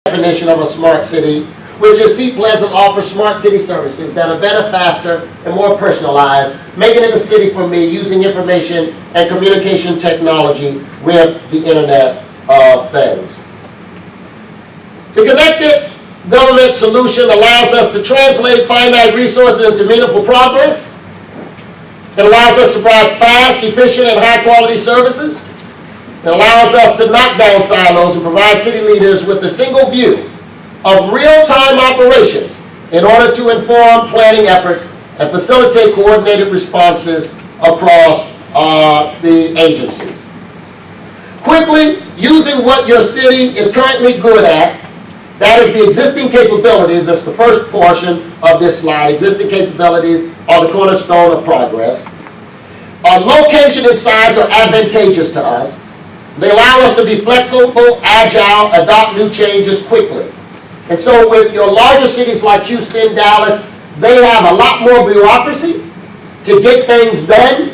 definition of a smart city, which is Seat Pleasant offers smart city services that are better, faster, and more personalized, making it a city for me using information and communication technology with the Internet of Things. The connected government solution allows us to translate finite resources into meaningful progress. It allows us to provide fast, efficient, and high-quality services. It allows us to knock down silos and provide city leaders with a single view of real-time operations in order to inform planning efforts and facilitate coordinated responses across the agencies. Quickly, using what your city is currently good at, that is the existing capabilities. That's the first portion of this slide. Existing capabilities are the cornerstone of progress. Location and size are advantageous to us. They allow us to be flexible, agile, adopt new changes quickly. And so with your larger cities like Houston, Dallas, they have a lot more bureaucracy to get things done.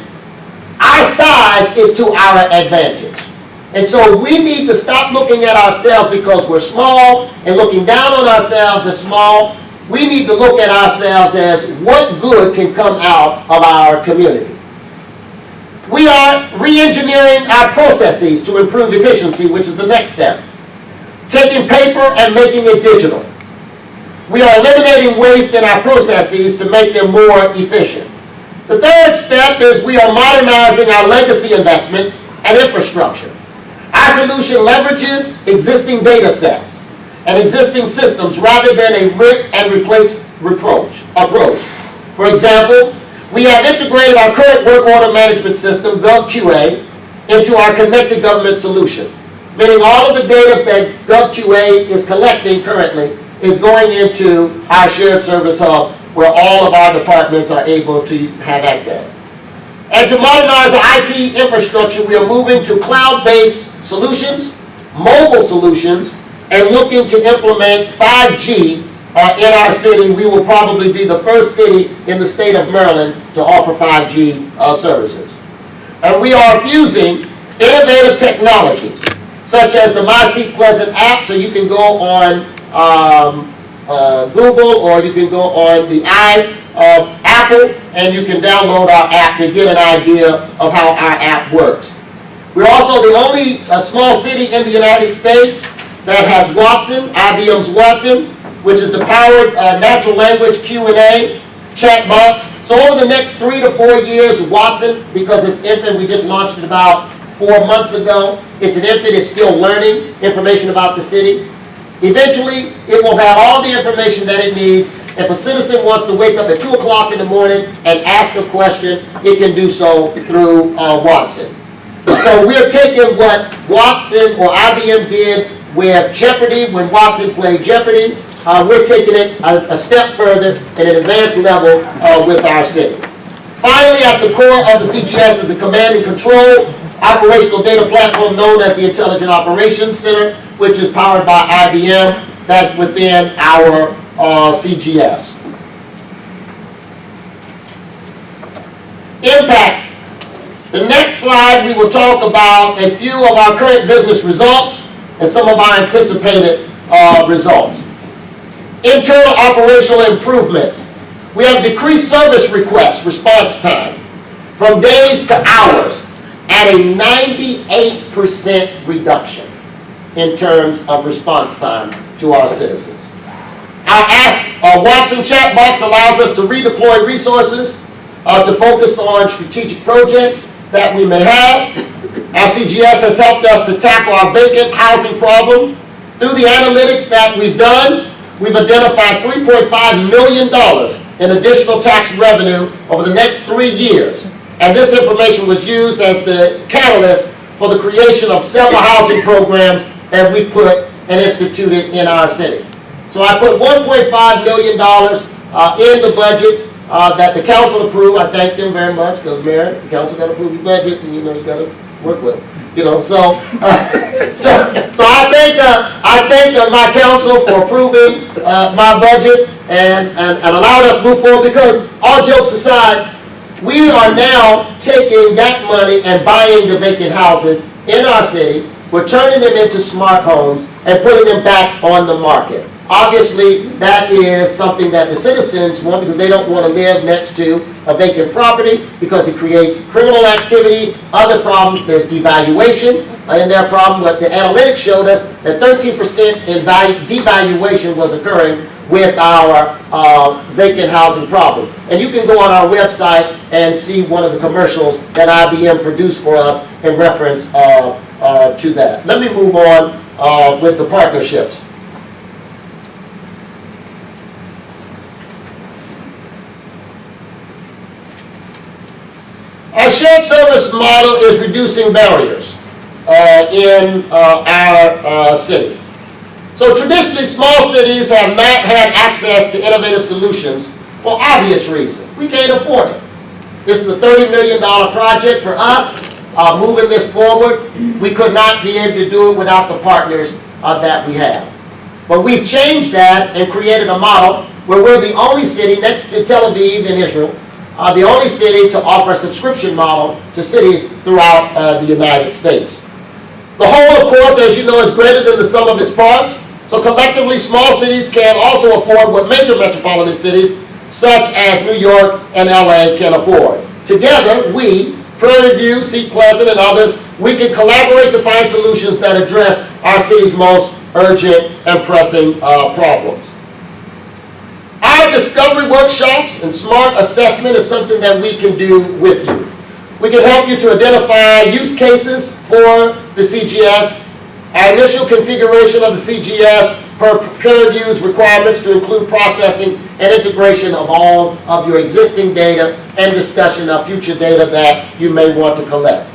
Our size is to our advantage. And so we need to stop looking at ourselves because we're small and looking down on ourselves as small. We need to look at ourselves as what good can come out of our community. We are re-engineering our processes to improve efficiency, which is the next step. Taking paper and making it digital. We are eliminating waste in our processes to make them more efficient. The third step is we are modernizing our legacy investments and infrastructure. Our solution leverages existing data sets and existing systems rather than a rip and replace approach. For example, we have integrated our current work order management system, GovQA, into our connected government solution, meaning all of the data that GovQA is collecting currently is going into our shared service hub where all of our departments are able to have access. And to modernize our IT infrastructure, we are moving to cloud-based solutions, mobile solutions, and looking to implement 5G in our city. We will probably be the first city in the state of Maryland to offer 5G services. And we are fusing innovative technologies, such as the My Seat Pleasant app, so you can go on Google or you can go on the Apple, and you can download our app to get an idea of how our app works. We're also the only small city in the United States that has Watson, IBM's Watson, which is the powered natural language Q&A chat box. So over the next 3 to 4 years, Watson, because it's infant, we just launched it about 4 months ago. It's an infant, it's still learning information about the city. Eventually, it will have all the information that it needs. If a citizen wants to wake up at 2 o'clock in the morning and ask a question, it can do so through Watson. So we're taking what Watson or IBM did with Jeopardy when Watson played Jeopardy. We're taking it a step further at an advanced level with our city. Finally, at the core of the CGS is a command and control operational data platform known as the Intelligent Operations Center, which is powered by IBM. That's within our CGS. Impact. The next slide, we will talk about a few of our current business results and some of our anticipated results. Internal operational improvements. We have decreased service request response time from days to hours at a 98% reduction in terms of response time to our citizens. Our Ask Watson chat box allows us to redeploy resources to focus on strategic projects that we may have. Our CGS has helped us to tackle our vacant housing problem. Through the analytics that we've done, we've identified $3.5 million in additional tax revenue over the next 3 years. And this information was used as the catalyst for the creation of several housing programs that we put and instituted in our city. So I put $1.5 million in the budget that the council approved. I thank them very much because, Mayor, the council got to approve your budget, and you know you got to work with them. You know, so I thank my council for approving my budget and allowing us to move forward. Because all jokes aside, we are now taking that money and buying the vacant houses in our city. we're turning them into smart homes and putting them back on the market. Obviously, that is something that the citizens want because they don't want to live next to a vacant property because it creates criminal activity, other problems. There's devaluation in their problem. What the analytics showed us that 13% in devaluation was occurring with our vacant housing problem. And you can go on our website and see one of the commercials that IBM produced for us in reference to that. Let me move on with the partnerships. Our shared service model is reducing barriers in our city. So traditionally, small cities have not had access to innovative solutions for obvious reasons. We can't afford it. This is a $30 million project for us. Moving this forward, we could not be able to do it without the partners that we have. But we've changed that and created a model where we're the only city next to Tel Aviv in Israel, the only city to offer a subscription model to cities throughout the United States. The whole, of course, as you know, is greater than the sum of its parts. So collectively, small cities can also afford what major metropolitan cities, such as New York and LA, can afford. Together, we, Prairie View, Seat Pleasant, and others, we can collaborate to find solutions that address our city's most urgent and pressing problems. Our discovery workshops and smart assessment is something that we can do with you. We can help you to identify use cases for the CGS. Our initial configuration of the CGS per Prairie View's requirements to include processing and integration of all of your existing data and discussion of future data that you may want to collect.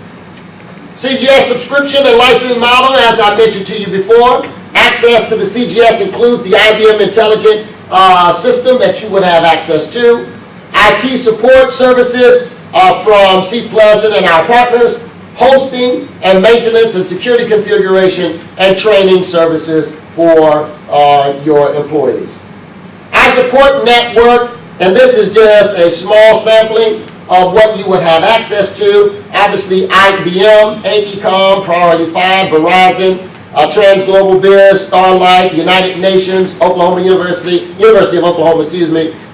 CGS subscription and licensing model, as I mentioned to you before, access to the CGS includes the IBM Intelligent system that you would have access to, IT support services from Seat Pleasant and our partners, hosting and maintenance and security configuration and training services for your employees. Our support network, and this is just a small sampling of what you would have access to. Obviously, IBM, AECOM, Priority 5, Verizon, Trans Global Biz, Starlight, United Nations, Oklahoma University of Oklahoma,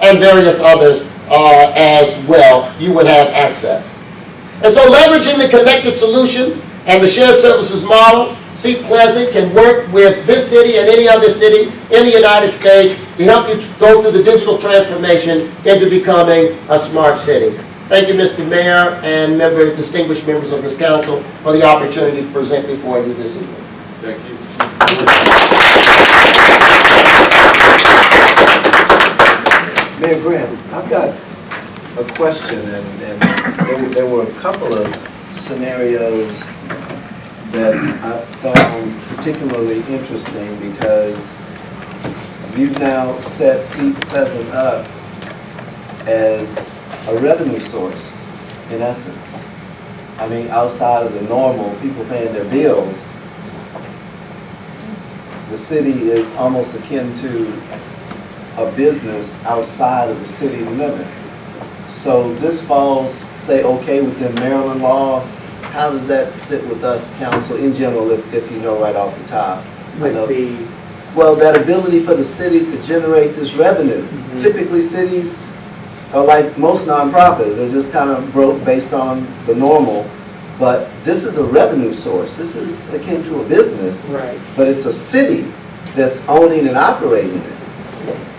and various others as well. You would have access. And so leveraging the connected solution and the shared services model, Seat Pleasant can work with this city and any other city in the United States to help you go through the digital transformation into becoming a smart city. Thank you, Mr. Mayor and distinguished members of this council, for the opportunity to present before you this evening. Thank you. Mayor Graham, I've got a question, and there were a couple of scenarios that I found particularly interesting because you've now set Seat Pleasant up as a revenue source, in essence. I mean, outside of the normal people paying their bills, the city is almost akin to a business outside of the city limits. So this falls, say, okay within Maryland law. How does that sit with us, council, in general, if you know right off the top? Well, that ability for the city to generate this revenue. Mm-hmm. Typically, cities are like most nonprofits. They're just kind of broke based on the normal. But this is a revenue source. This is akin to a business. Right. But it's a city that's owning and operating it.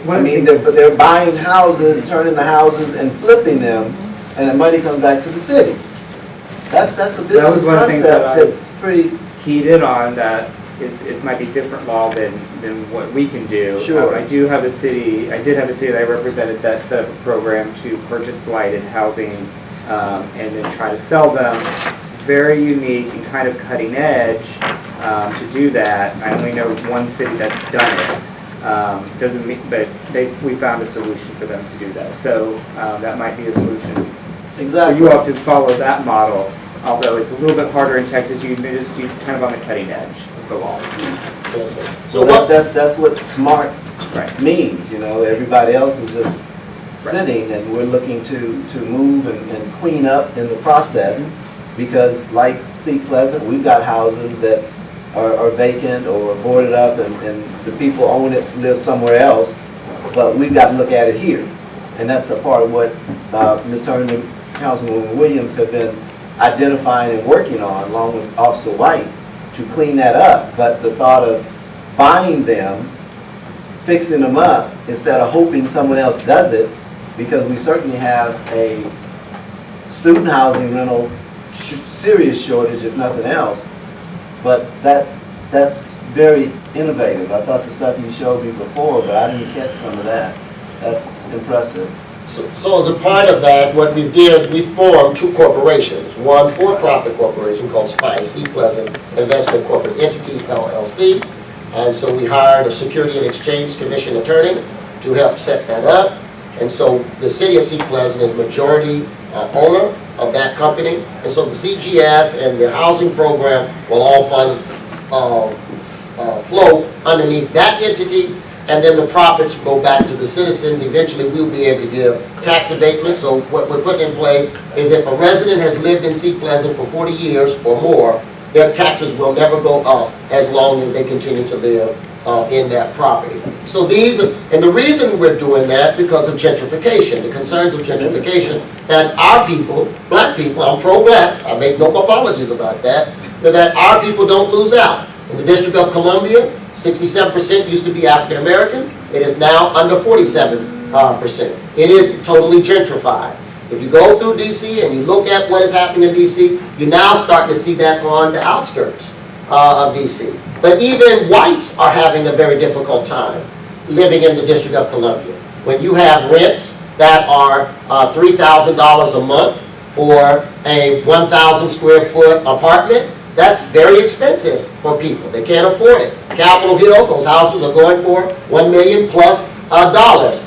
One I mean, they're buying houses, turning the houses and flipping them, and the money comes back to the city. That's a business concept that's pretty keyed in on. That is might be different law than what we can do. Sure. I did have a city that I represented that set up a program to purchase blighted housing and then try to sell them. It's very unique and kind of cutting edge to do that. I only know one city that's done it. Doesn't mean, but we found a solution for them to do that. So that might be a solution. exactly. For you all to follow that model, although it's a little bit harder in Texas. You're kind of on the cutting edge of the law. So that's what smart means. You know, everybody else is just sitting, and we're looking to move and clean up in the process. Because like Seat Pleasant, we've got houses that are vacant or boarded up and the people own it, live somewhere else, but we've got to look at it here. And that's a part of what Ms. Herndon, Councilwoman Williams have been identifying and working on, along with Officer White, to clean that up. But the thought of buying them, fixing them up, instead of hoping someone else does it, because we certainly have a student housing rental serious shortage, if nothing else. But that's very innovative. I thought the stuff you showed me before, but I didn't catch some of that. That's impressive. So as a part of that, what we did, we formed two corporations. One for-profit corporation called SPICE, Seat Pleasant Investment Corporate Entity, LLC. And so we hired a Security and Exchange Commission attorney to help set that up. And so the city of Seat Pleasant is majority owner of that company. And so the CGS and the housing program will all flow underneath that entity. And then the profits go back to the citizens. Eventually, we'll be able to give tax abatement. So what we're putting in place is if a resident has lived in Seat Pleasant for 40 years or more, their taxes will never go up as long as they continue to live in that property. So and the reason we're doing that because of gentrification, the concerns of gentrification, that our people, black people, I'm pro-black, I make no apologies about that our people don't lose out. In the District of Columbia, 67% used to be African American. It is now under 47%. It is totally gentrified. If you go through DC and you look at what is happening in DC, you now start to see that on the outskirts of DC. But even whites are having a very difficult time living in the District of Columbia. When you have rents that are $3,000 a month for a 1,000 square foot apartment, that's very expensive for people. They can't afford it. Capitol Hill, those houses are going for $1 million plus dollars.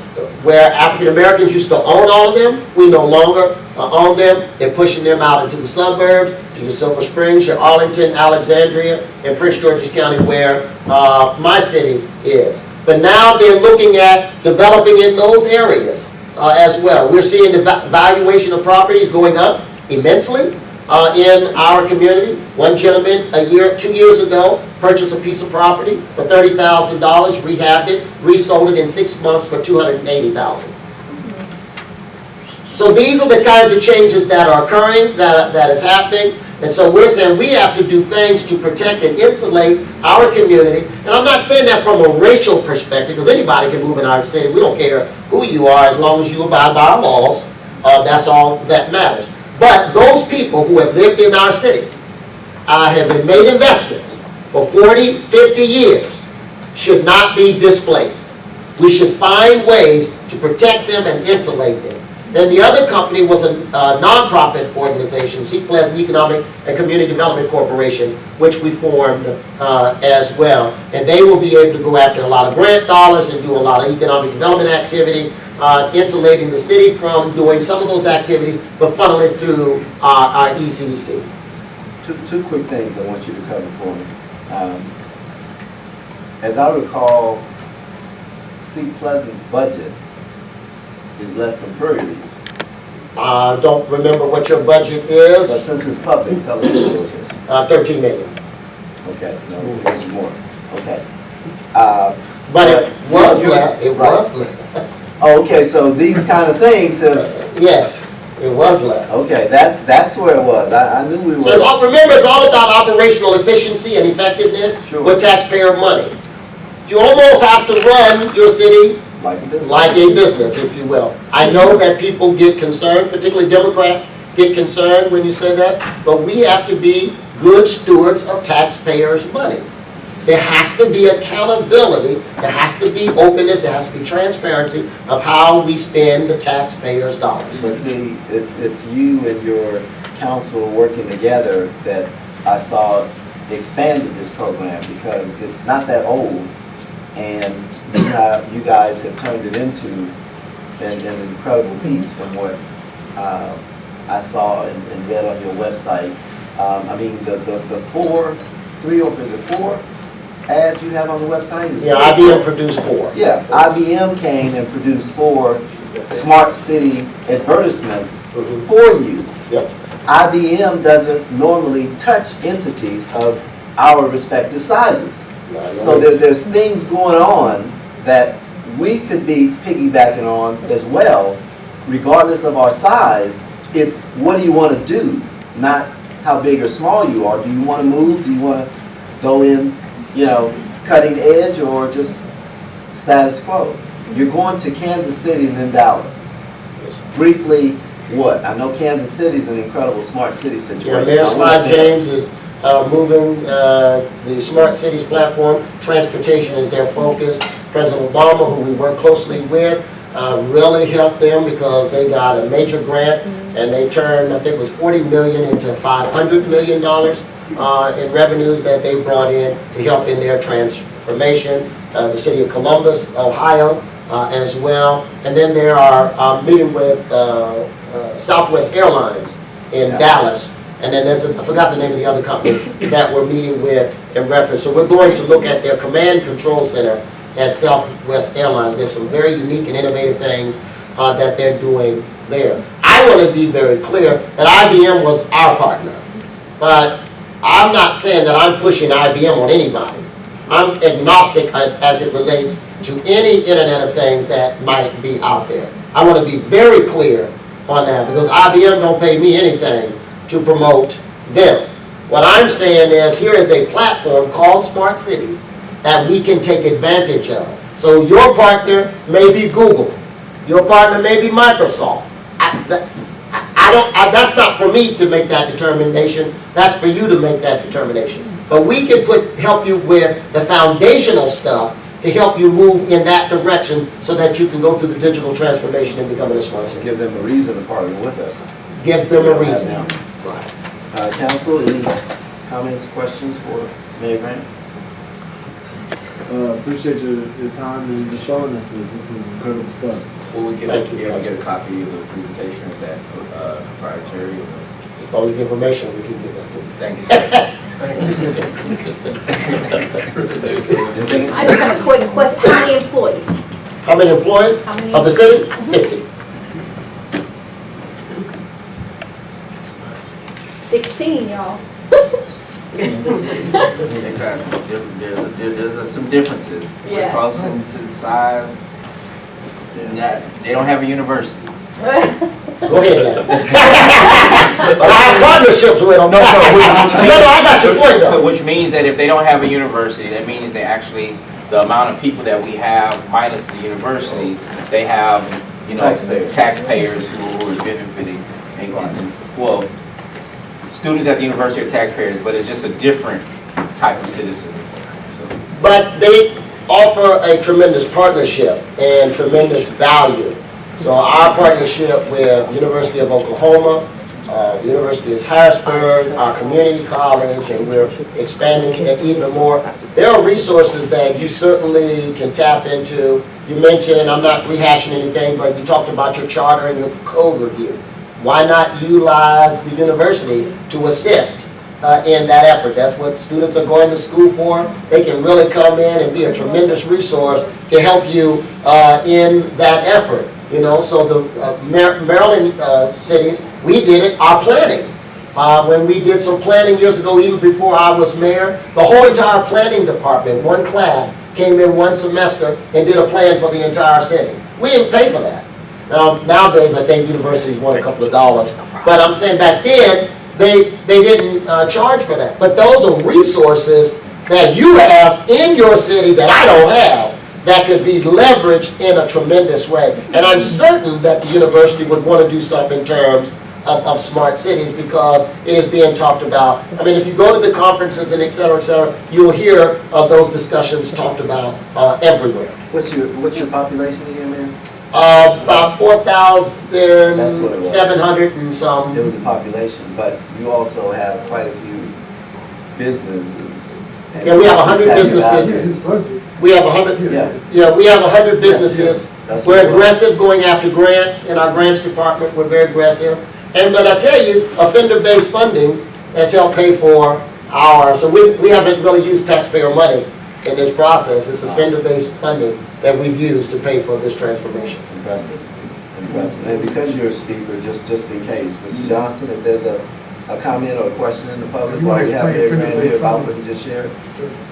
Where African Americans used to own all of them, we no longer own them. They're pushing them out into the suburbs, to your Silver Springs, your Arlington, Alexandria, and Prince George's County, where my city is. But now they're looking at developing in those areas as well. We're seeing the valuation of properties going up immensely in our community. One gentleman 2 years ago purchased a piece of property for $30,000, rehabbed it, resold it in 6 months for $280,000. So these are the kinds of changes that are occurring, that is happening. And so we're saying we have to do things to protect and insulate our community. And I'm not saying that from a racial perspective, because anybody can move in our city. We don't care who you are as long as you abide by our laws. That's all that matters. But those people who have lived in our city, have made investments for 40, 50 years, should not be displaced. We should find ways to protect them and insulate them. Then the other company was a nonprofit organization, Seat Pleasant Economic and Community Development Corporation, which we formed as well. And they will be able to go after a lot of grant dollars and do a lot of economic development activity, insulating the city from doing some of those activities, but funneling through our ECDC. Two quick things I want you to cover for me. As I recall, Seat Pleasant's budget is less than Prairie's. I don't remember what your budget is. But since it's public, tell us what yours is. 13 million. Okay, no, yours is more. Okay. But it was less. It was less. Oh, okay, so these kind of things have... Yes, it was less. Okay, that's where it was. I knew we were... So remember, it's all about operational efficiency and effectiveness with taxpayer money. You almost have to run your city like a business, if you will. I know that people get concerned, particularly Democrats get concerned when you say that, but we have to be good stewards of taxpayers' money. There has to be accountability, there has to be openness, there has to be transparency of how we spend the taxpayers' dollars. But see, it's you and your council working together that I saw expanded this program, because it's not that old, and you guys have turned it into an incredible piece from what I saw and read on your website. I mean, the four ads you have on the website? Yeah, IBM produced 4. Yeah, IBM came and produced 4 smart city advertisements for you. Yep. IBM doesn't normally touch entities of our respective sizes. So there's things going on that we could be piggybacking on as well, regardless of our size. It's what do you want to do, not how big or small you are. Do you want to move? Do you want to go in, cutting edge, or just status quo? You're going to Kansas City and then Dallas. Briefly, what? I know Kansas City is an incredible smart city situation. Yeah, Mayor Sly James is moving the Smart Cities platform. Transportation is their focus. President Obama, who we work closely with, really helped them because they got a major grant and they turned, I think it was $40 million into $500 million in revenues that they brought in to help in their transformation. The city of Columbus, Ohio, as well. And then there are meeting with Southwest Airlines in Dallas. And then there's, I forgot the name of the other company that we're meeting with in reference. So we're going to look at their command control center at Southwest Airlines. There's some very unique and innovative things that they're doing there. I want to be very clear that IBM was our partner. But I'm not saying that I'm pushing IBM on anybody. I'm agnostic as it relates to any Internet of Things that might be out there. I want to be very clear on that because IBM don't pay me anything to promote them. What I'm saying is here is a platform called Smart Cities that we can take advantage of. So your partner may be Google. Your partner may be Microsoft. That's not for me to make that determination. That's for you to make that determination. But we can help you with the foundational stuff to help you move in that direction so that you can go through the digital transformation and becoming a smart city. Give them a reason to partner with us. Gives them a reason. Right. Council, any comments, questions for Mayor Grant? Appreciate your time and just showing us this. This is incredible stuff. Will we get Thank you, get a copy of the presentation of that proprietary? Public information, we can give that to you. Thank you, sir. I just have a quick question. How many employees? How many employees How many? of the city? 50. 16, y'all. There's some differences. Yeah. Across the size, they don't have a university. Go ahead now. But I have partnerships with them. No, I got your point though. Which means that if they don't have a university, that means they actually, the amount of people that we have minus the university, they have, taxpayers who are benefiting. Well, students at the university are taxpayers, but it's just a different type of citizen. So. But they offer a tremendous partnership and tremendous value. So our partnership with University of Oklahoma, University of Harrisburg, our community college, and we're expanding it even more. There are resources that you certainly can tap into. You mentioned, I'm not rehashing anything, but you talked about your charter and your code review. Why not utilize the university to assist in that effort? That's what students are going to school for. They can really come in and be a tremendous resource to help you in that effort. So the Maryland cities, we did it, our planning. When we did some planning years ago, even before I was mayor, the whole entire planning department, one class, came in one semester and did a plan for the entire city. We didn't pay for that. Nowadays, I think universities want a couple of dollars. But I'm saying back then, they didn't charge for that. But those are resources that you have in your city that I don't have that could be leveraged in a tremendous way. And I'm certain that the university would want to do something in terms of smart cities because it is being talked about. I mean, if you go to the conferences and et cetera, you'll hear of those discussions talked about everywhere. What's your population again, man? About 4,700 and some. It was a population, but you also have quite a few businesses. Yeah, we have 100 businesses. We have 100. Yeah, we have 100 businesses. We're aggressive going after grants in our grants department. We're very aggressive. But I tell you, offender-based funding has helped pay for so we haven't really used taxpayer money in this process. It's offender-based funding that we've used to pay for this transformation. Impressive. And because you're a speaker, just in case, Mr. Johnson, if there's a a comment or a question in the public You while wanna we have explain Mayor Grant here fender-based about funding? what he just shared?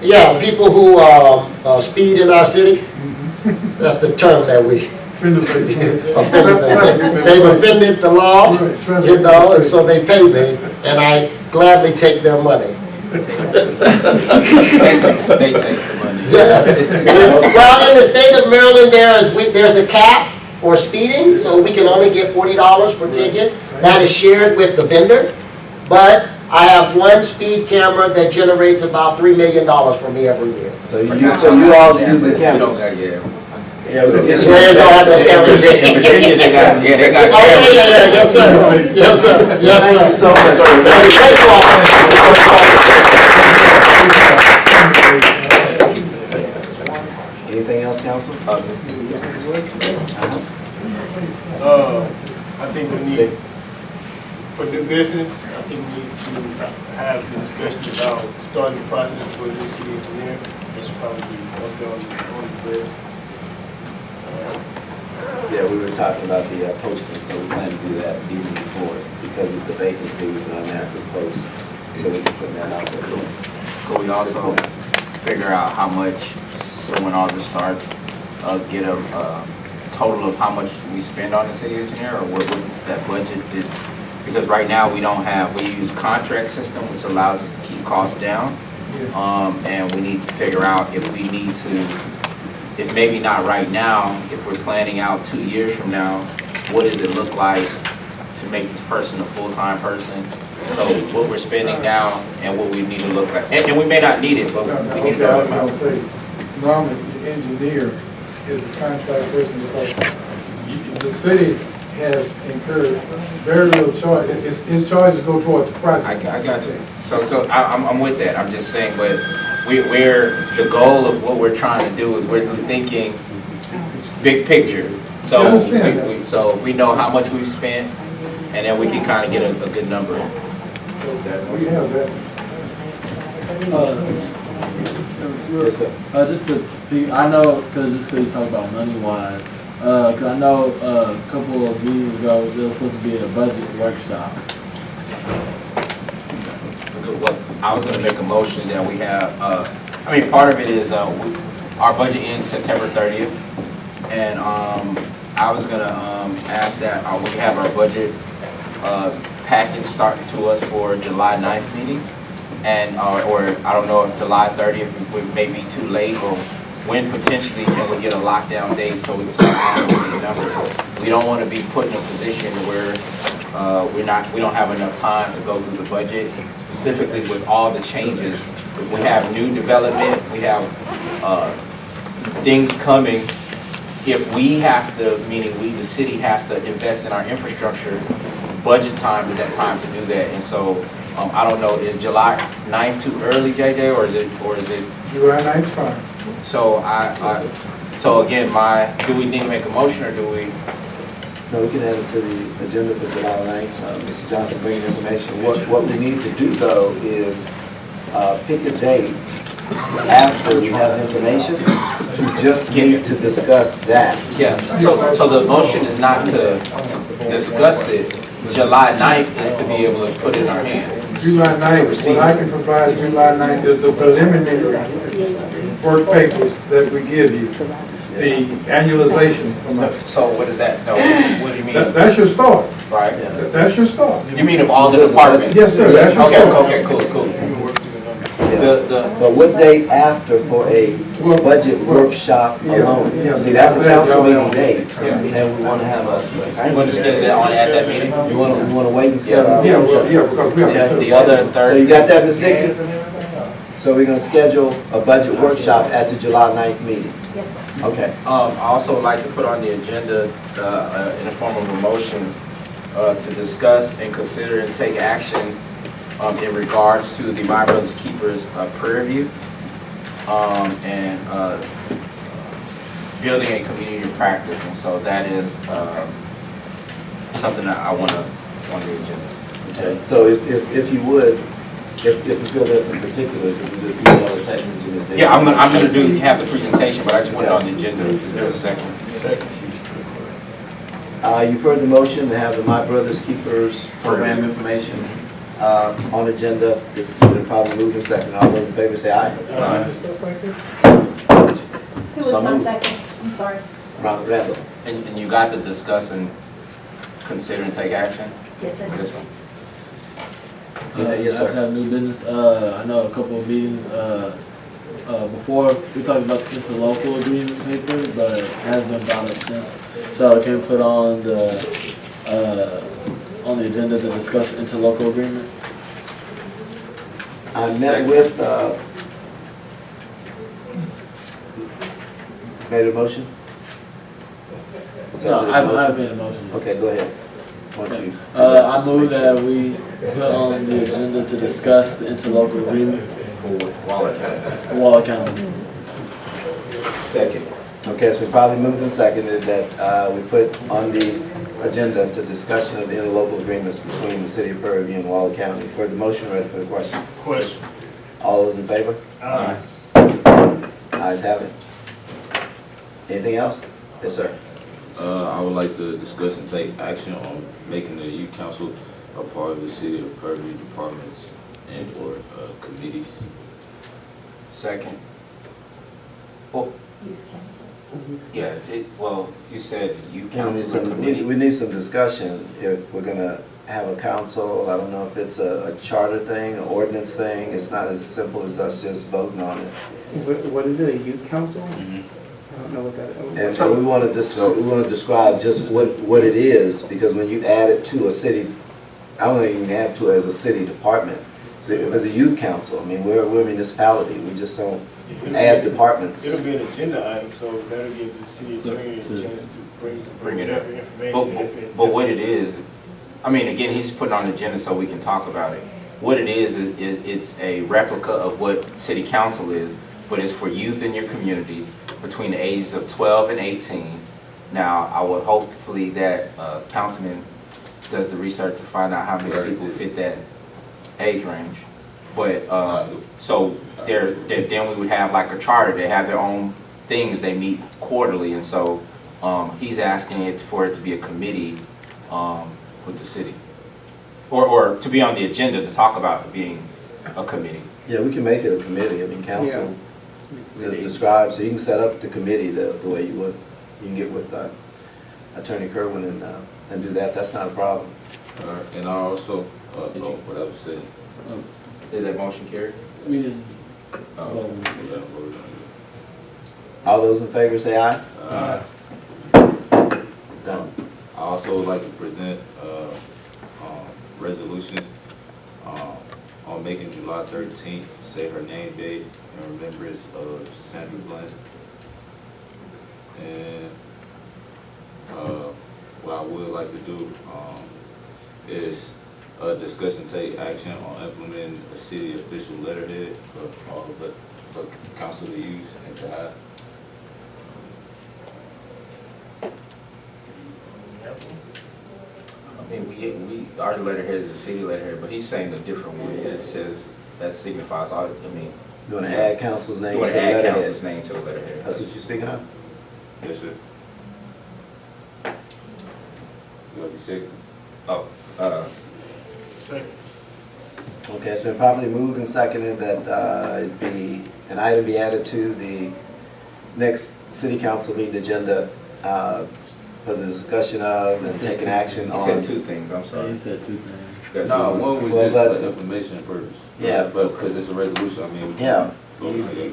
Yeah, people who speed in our city, that's the term that we Fender-based funding. offended. They've offended the law, you know, and so they pay me, and I gladly take their money. State takes the money. Well, in the state of Maryland, there's a cap for speeding, so we can only get $40 per ticket. That is shared with the vendor, but I have one speed camera that generates about $3 million for me every year. So you all use the We don't cameras? got, yeah. Yeah, it was a Yeah, no, I don't have In Virginia, they got, yeah, they got. Oh, yeah, yes, sir, yes, sir, yes, sir. Thank you so much, sir. Thank you all. Anything else, council? I think we need, for new business, I think we need to have the discussion about starting the process for a new city engineer. That should probably be up there on the list. Yeah, we were talking about the posting, so we plan to do that even before, because of the vacancy, we're gonna have to post, so we can put that out there. Could we also figure out how much, so when all this starts, get a total of how much we spend on the city engineer, or what is that budget? Because right now, we use contract system, which allows us to keep costs down. And we need to figure out if we need to, if maybe not right now, if we're planning out 2 years from now, what does it look like to make this person a full-time person? So what we're spending now and what we need to look like. And we may not need it, but we need to Okay, I know was about gonna say, normally the engineer is a contract person because the city has incurred very little charge. His charges go towards the project. I got you. So I'm with that. I'm just saying, but we're the goal of what we're trying to do is we're thinking big picture. So I understand that. so if we know how much we've spent, and then we can kind of get a good number. We have that. Yes, sir. Just to, I know, just because you talk about money-wise, because I know a couple of meetings ago, there was supposed to be a budget workshop. Well, I was gonna make a motion that we have, I mean, part of it is, our budget ends September 30th. And, I was gonna, ask that, we have our budget, package starting to us for July 9th meeting. And, or I don't know if July 30th may be too late, or when potentially can we get a lockdown date so we can start handling these numbers. We don't wanna be put in a position where, we don't have enough time to go through the budget, specifically with all the changes. If we have new development, we have things coming. If we have to, meaning we, the city, has to invest in our infrastructure, budget time is that time to do that. And so, I don't know, is July 9th too early, JJ, or is it? July 9th, fine. So so again, do we need to make a motion, or do we? No, we can add it to the agenda for July 9th. Mr. Johnson bringing information. What we need to do though is pick a date after we have information to just meet to discuss that. Yeah, so the motion is not to discuss it. July 9th is to be able to put it in our hand. July 9th, what I can provide July 9th is the preliminary work papers that we give you, the annualization. So what is that? No, what do you mean? That's your start. Right? That's your start. You mean of all the departments? Yes, sir, that's your start. Okay, cool. Yeah. But what date after for a budget workshop alone? See, that's a council meeting date, and we want to have You want to schedule that on at that meeting? you want to wait and schedule? Yeah, because we have to. The other So Thursday? you got that, Ms. Dickey? So we're going to schedule a budget workshop at the July 9th meeting? Yes, sir. Okay. I also like to put on the agenda, in the form of a motion, to discuss and consider and take action in regards to the My Brother's Keepers Prairie View, and building a community of practice. And so that is something that I want to on the agenda. Okay. So if you would, if you feel there's some particulars, if you just email or text it to Ms. Dickey. Yeah, I'm gonna have the presentation, but I just want it on the agenda. Is there a second? You've heard the motion to have the My Brother's Keepers program information on the agenda. This has been probably moved and second. All those in favor say aye. Stuff right there. Who was So my moved. second? I'm sorry. Ron Randall. And you got to discuss and consider and take action? Yes, I did. This one? Yes, sir. I have new business. I know a couple of meetings, before, we talked about the interlocal agreement paper, but it hasn't been brought up since. So I can put on the agenda to discuss interlocal agreement. I met with, made a motion? No, I've made a motion. Okay, go ahead. Why don't you? I move that we put on the agenda to discuss the interlocal agreement for Waller County. Second. Okay, it's been probably moved and seconded that we put on the agenda to discussion of the interlocal agreements between the city of Prairie and Waller County. For the motion, ready for the question? Question. All those in favor? Aye. Ayes have it. Anything else? Yes, sir. I would like to discuss and take action on making the youth council a part of the city of Prairie departments and or committees. Second. Well, Youth council. yeah, well, you said you We need council some, committee. we need some discussion if we're gonna have a council. I don't know if it's a charter thing, an ordinance thing. It's not as simple as us just voting on it. What is it, a youth council? Mhm. I don't know what that is. And so we wanna describe just what it is, because when you add it to a city, I don't even add to it as a city department. So if it's a youth council, I mean, we're a municipality, we just don't add departments. It'll be an agenda item, so that'll give the city attorney a chance to bring it up. whatever information. if it- But what it is, I mean, again, he's putting on the agenda so we can talk about it. What it is, it's a replica of what city council is, but it's for youth in your community between the ages of 12 and 18. Now, I would hopefully that councilman does the research to find out how many people fit that age range. But, so then we would have like a charter, they have their own things, they meet quarterly, and so he's asking it for it to be a committee with the city. Or to be on the agenda to talk about it being a committee. Yeah, we can make it a committee, I mean, council describes, so you can set up the committee the way you would. You can get with Attorney Kerwin and do that, that's not a problem. And I also, what I was saying. Did that motion carry? We didn't. Yeah, what we're gonna All those in favor say aye. do. Done. I also would like to present resolution on making July 13th, say her name date in remembrance of Sandra Blunt. And what I would like to do is discuss and take action on implementing a city official letterhead for all of it, for council to use and to have. I mean, our letterhead is a city letterhead, but he's saying a different one that says, that signifies, I mean, You wanna add council's name you to want the to add letterhead? council's name to the letterhead. That's what you're speaking of? Yes, sir. You want to be second? Oh, Second. Okay, it's been properly moved and seconded that an item be added to the next city council meeting agenda for the discussion of and taking action he on. said two things, I'm So sorry. you said two things. No, one was Well, just but- for information purpose. Yeah. But because it's a resolution, I mean. Yeah,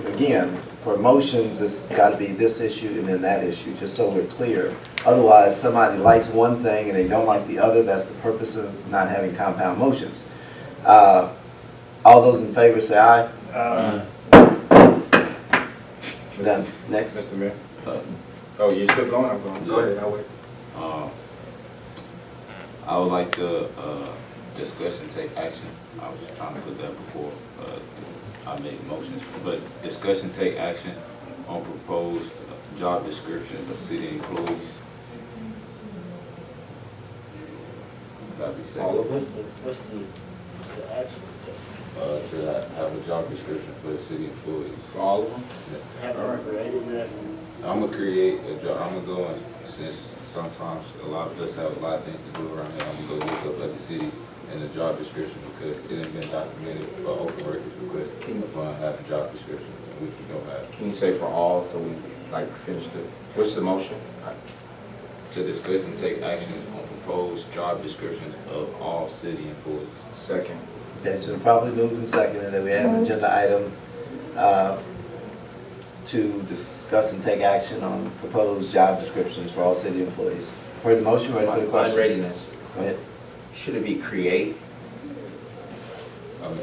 again, for motions, it's gotta be this issue and then that issue, just so we're clear. Otherwise, somebody likes one thing and they don't like the other, that's the purpose of not having compound motions. All those in favor say aye. Done. Next. Mr. Mayor? Oh, you're still going? I'm going. Go ahead, I'll wait. I would like to discuss and take action. I was trying to put that before I made motions, but discuss and take action on proposed job description of city employees. That'd be second. All of us? What's the action? To have a job description for the city employees. For all of them? I'm gonna create a job, I'm gonna go and, since sometimes a lot of us have a lot of things to do around here, I'm gonna go look up other cities and the job description because it ain't been documented for open records request upon having job description, which we don't have. Can you say for all, so we like finished it? What's the motion? To discuss and take actions on proposed job descriptions of all city employees. Second. Okay, it's been properly moved and seconded that we have an agenda item to discuss and take action on proposed job descriptions for all city employees. Heard the motion, ready for the questions? Readiness. Go ahead. Should it be create?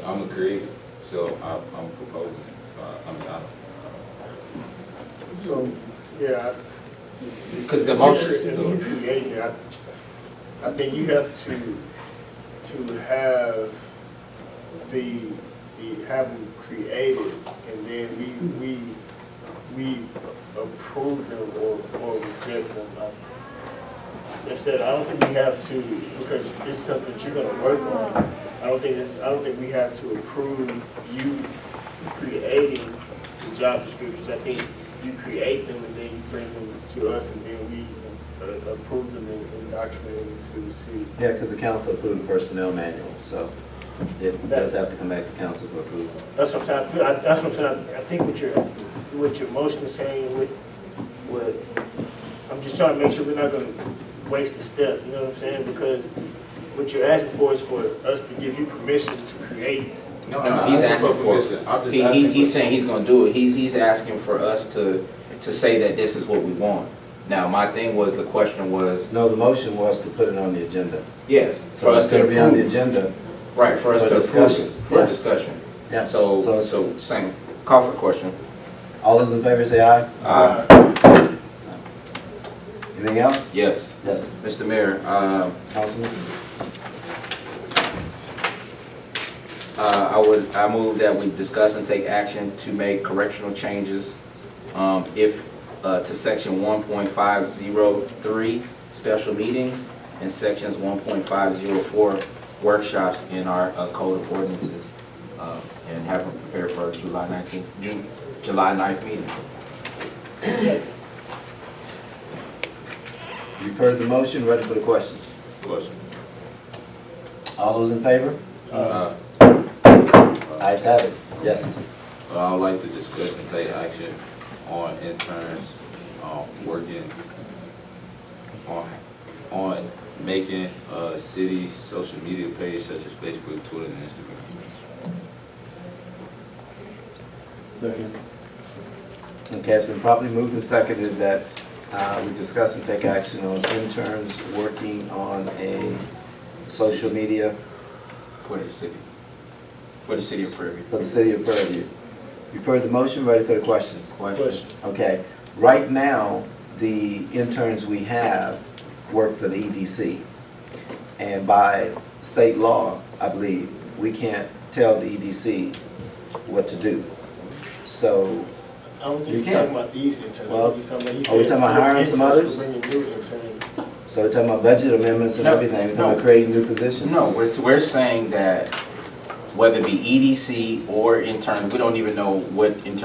I'm a creative, so I'm proposing, So, yeah. Because the motion. If you create it, I think you have to have have them created, and then we approve them or reject them. Instead, I don't think we have to, because it's something that you're gonna work on. I don't think we have to approve you creating the job descriptions. I think you create them and then you bring them to us, and then we approve them and document them to the city. Yeah, because the council approved the personnel manual, so it does have to come back to council for approval. That's what I'm saying. That's what I'm saying. I think what your motion is saying, what I'm just trying to make sure we're not going to waste a step. You know what I'm saying? Because what you're asking for is for us to give you permission to create. No, he's asking for, he's saying he's gonna do it. He's asking for us to say that this is what we want. Now, my thing was, the question was, No, the motion was to put it on the agenda. yes. So it's going to be on the agenda. Right, for us for to discussion. approve it, for Yeah. discussion. Yeah. So it's- same, call for question. All those in favor say aye. Anything else? Yes, Yes. Mr. Mayor, Councilman? I move that we discuss and take action to make correctional changes, to section 1.503, special meetings, and sections 1.504, workshops in our code of ordinances, and have them prepared for July 9th meeting. You've heard the motion, ready for the questions? Question. All those in favor? Ayes have it. Yes. I would like to discuss and take action on interns, working on making a city social media page such as Facebook, Twitter, and Instagram. Second. Okay, it's been properly moved and seconded that we discuss and take action on interns working on a social media For the city of Prairie. for the city of Prairie. You've heard the motion, ready for the questions? Question. Okay, right now, the interns we have work for the EDC. And by state law, I believe, we can't tell the EDC what to do. So, I don't You think he's can. talking about these interns. Well, He's talking about, he are we said talking about for hiring some interns, others? we're bringing new interns. so we're talking about budget amendments and No, everything, we're talking about no. creating new positions? No, we're saying that whether it be EDC or interns, we don't even know what interns